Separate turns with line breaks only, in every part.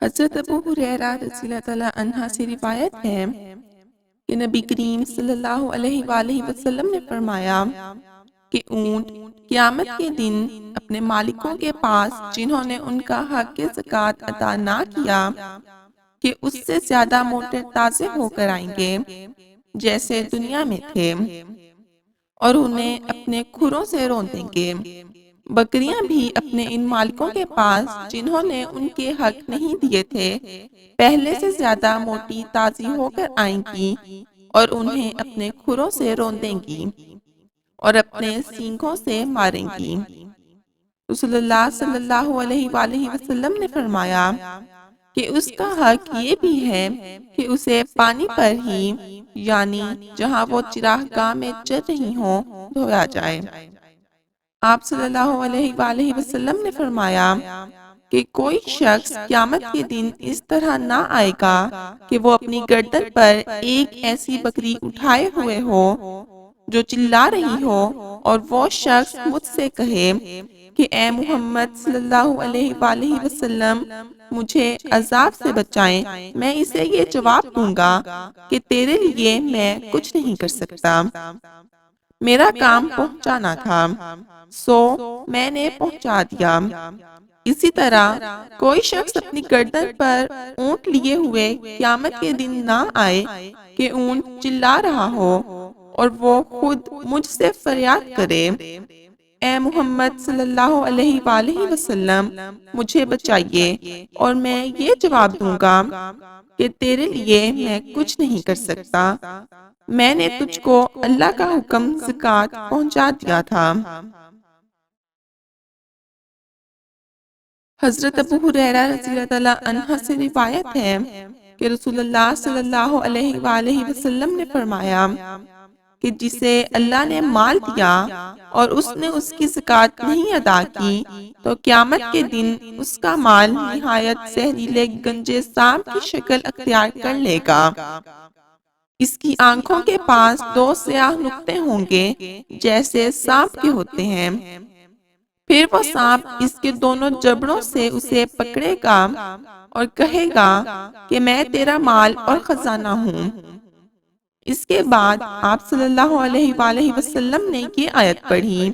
حضرت ابو ہریرہ رضی اللہ تعالیٰ عنہ سے روایت ہے کہ نبی کریم صلی اللہ علیہ وآلہ وسلم نے فرمایا کہ اونٹ قیامت کے دن اپنے مالکوں کے پاس جنہوں نے ان کا حق زکوٰۃ ادا نہ کیا کہ اس سے زیادہ موٹے تازے ہو کر آئیں گے جیسے دنیا میں تھے، اور انہیں اپنے کھروں سے روندیں گے۔ بکریاں بھی اپنے ان مالکوں کے پاس جنہوں نے ان کے حق نہیں دیے تھے پہلے سے زیادہ موٹی تازی ہو کر آئیں گی اور انہیں اپنے کھروں سے روندیں گی اور اپنے سینگوں سے ماریں گی۔ رسول اللہ صلی اللہ علیہ وآلہ وسلم نے فرمایا کہ اس کا حق یہ بھی ہے کہ اسے پانی پر ہی، یعنی جہاں وہ چراگاہ میں چر رہی ہوں، دھویا جائے۔ آپ صلی اللہ علیہ وآلہ وسلم نے فرمایا کہ کوئی شخص قیامت کے دن اس طرح نہ آئے گا کہ وہ اپنی گردن پر ایک ایسی بکری اٹھائے ہوئے ہو جو چلا رہی ہو اور وہ شخص مجھ سے کہے کہ اے محمد صلی اللہ علیہ وآلہ وسلم مجھے عذاب سے بچائیں، میں اسے یہ جواب دوں گا کہ تیرے لیے میں کچھ نہیں کر سکتا، میرا کام پہنچانا تھا، سو میں نے پہنچا دیا۔ اسی طرح کوئی شخص اپنی گردن پر اونٹ لیے ہوئے قیامت کے دن نہ آئے کہ اونٹ چلا رہا ہو اور وہ خود مجھ سے فریاد کرے، اے محمد صلی اللہ علیہ وآلہ وسلم مجھے بچائیے، اور میں یہ جواب دوں گا کہ تیرے لیے میں کچھ نہیں کر سکتا، میں نے تجھ کو اللہ کا حکم زکوٰۃ پہنچا دیا تھا۔ حضرت ابو ہریرہ رضی اللہ تعالیٰ عنہ سے روایت ہے کہ رسول اللہ صلی اللہ علیہ وآلہ وسلم نے فرمایا کہ جسے اللہ نے مال دیا اور اس نے اس کی زکوٰۃ نہیں ادا کی تو قیامت کے دن اس کا مال نہایت زہریلے گنجے سانپ کی شکل اختیار کر لے گا۔ اس کی آنکھوں کے پاس دو سیاہ نقطے ہوں گے جیسے سانپ کے ہوتے ہیں، پھر وہ سانپ اس کے دونوں جبڑوں سے اسے پکڑے گا اور کہے گا کہ میں تیرا مال اور خزانہ ہوں۔ اس کے بعد آپ صلی اللہ علیہ وآلہ وسلم نے یہ آیت پڑھی،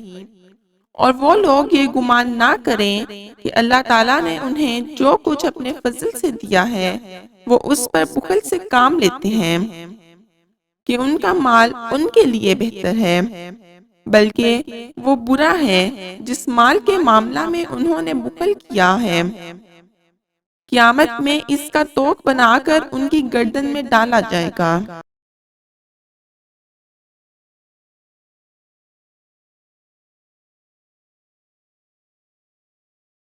اور وہ لوگ یہ گمان نہ کریں کہ اللہ تعالیٰ نے انہیں جو کچھ اپنے فضل سے دیا ہے وہ اس پر بخل سے کام لیتے ہیں کہ ان کا مال ان کے لیے بہتر ہے، بلکہ وہ برا ہے جس مال کے معاملہ میں انہوں نے بخل کیا ہے، قیامت میں اس کا توق بنا کر ان کی گردن میں ڈالا جائے گا۔